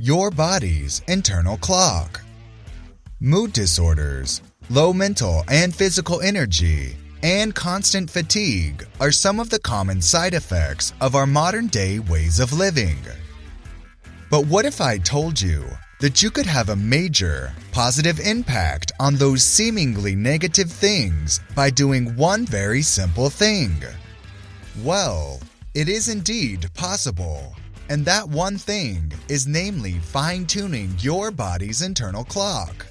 your body's internal clock. Mood disorders, low mental and physical energy, and constant fatigue are some of the common side effects of our modern-day ways of living. But what if I told you that you could have a major positive impact on those seemingly negative things by doing one very simple thing? Well, it is indeed possible, and that one thing is namely fine-tuning your body's internal clock.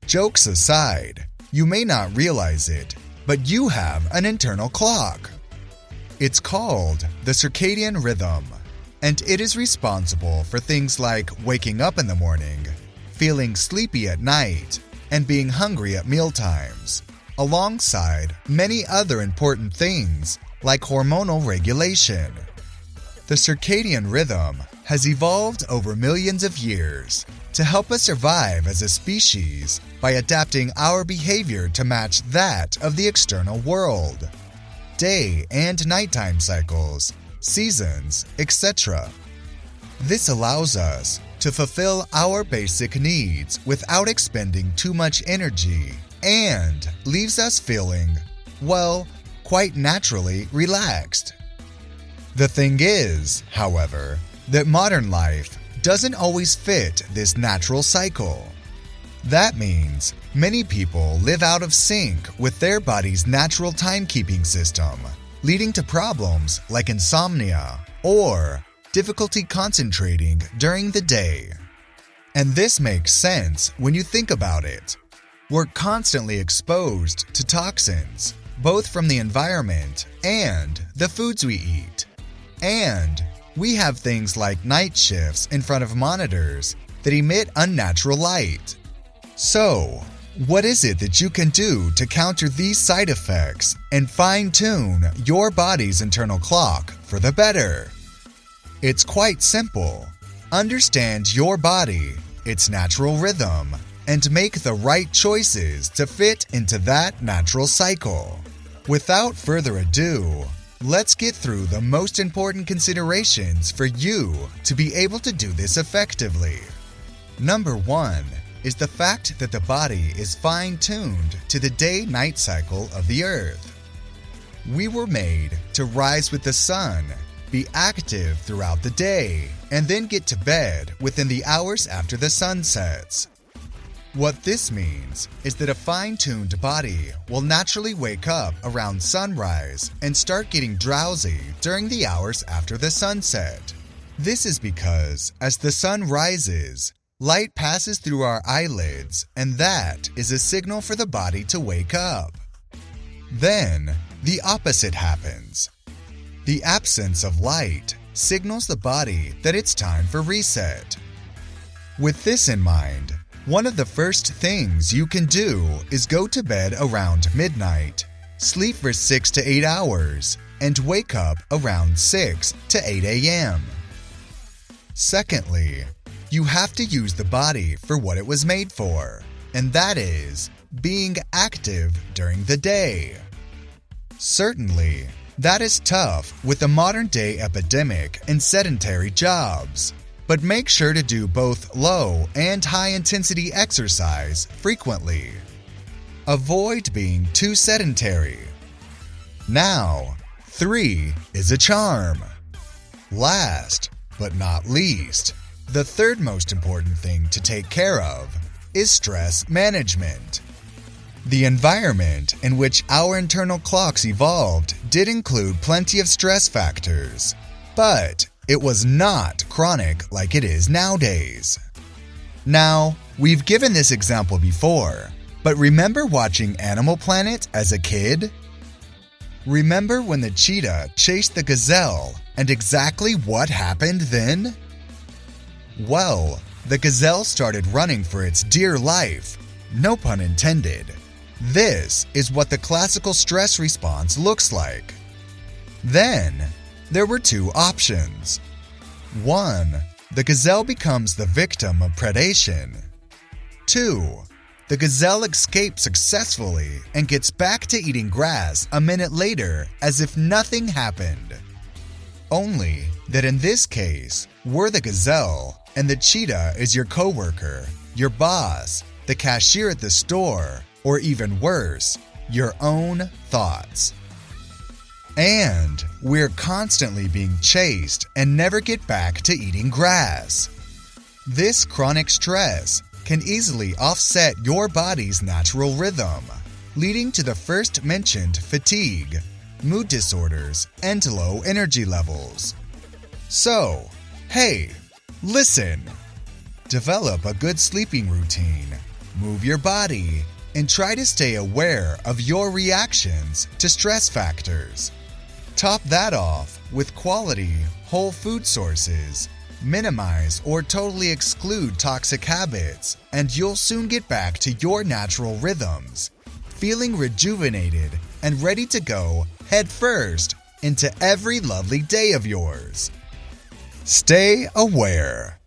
Jokes aside, you may not realize it, but you have an internal clock. It's called the circadian rhythm, and it is responsible for things like waking up in the morning, feeling sleepy at night, and being hungry at mealtimes, alongside many other important things like hormonal regulation. The circadian rhythm has evolved over millions of years to help us survive as a species by adapting our behavior to match that of the external world. Day and nighttime cycles, seasons, etc. This allows us to fulfill our basic needs without expending too much energy and leaves us feeling, well, quite naturally relaxed. The thing is, however, that modern life doesn't always fit this natural cycle. That means many people live out of sync with their body's natural timekeeping system, leading to problems like insomnia or difficulty concentrating during the day. And this makes sense when you think about it. We're constantly exposed to toxins, both from the environment and the foods we eat. And we have things like night shifts in front of monitors that emit unnatural light. So, what is it that you can do to counter these side effects and fine-tune your body's internal clock for the better? It's quite simple. Understand your body, its natural rhythm, and make the right choices to fit into that natural cycle. Without further ado, let's get through the most important considerations for you to be able to do this effectively. Number 1 is the fact that the body is fine-tuned to the day-night cycle of the Earth. We were made to rise with the sun, be active throughout the day, and then get to bed within the hours after the sun sets. What this means is that a fine-tuned body will naturally wake up around sunrise and start getting drowsy during the hours after the sunset. This is because as the sun rises, light passes through our eyelids, and that is a signal for the body to wake up. Then, the opposite happens. The absence of light signals the body that it's time for reset. With this in mind, one of the first things you can do is go to bed around midnight, sleep for 6 to 8 hours, and wake up around 6 to 8 a.m. Secondly, you have to use the body for what it was made for, and that is being active during the day. Certainly, that is tough with the modern-day epidemic in sedentary jobs. But make sure to do both low and high-intensity exercise frequently. Avoid being too sedentary. Now, 3 is a charm. Last, but not least, the third most important thing to take care of is stress management. The environment in which our internal clocks evolved did include plenty of stress factors, but it was not chronic like it is nowadays. Now, we've given this example before, but remember watching Animal Planet as a kid? Remember when the cheetah chased the gazelle and exactly what happened then? Well, the gazelle started running for its dear life. No pun intended. This is what the classical stress response looks like. Then, there were 2 options. 1. The gazelle becomes the victim of predation. 2. The gazelle escapes successfully and gets back to eating grass a minute later as if nothing happened. Only that in this case, We're the gazelle, and the cheetah is your coworker, your boss, the cashier at the store, or even worse, your own thoughts. And we're constantly being chased and never get back to eating grass. This chronic stress can easily offset your body's natural rhythm, leading to the first mentioned fatigue, mood disorders, and low energy levels. So, hey, listen. Develop a good sleeping routine, move your body, and try to stay aware of your reactions to stress factors. Top that off with quality, whole food sources. Minimize or totally exclude toxic habits, and you'll soon get back to your natural rhythms, feeling rejuvenated and ready to go head first into every lovely day of yours. Stay aware.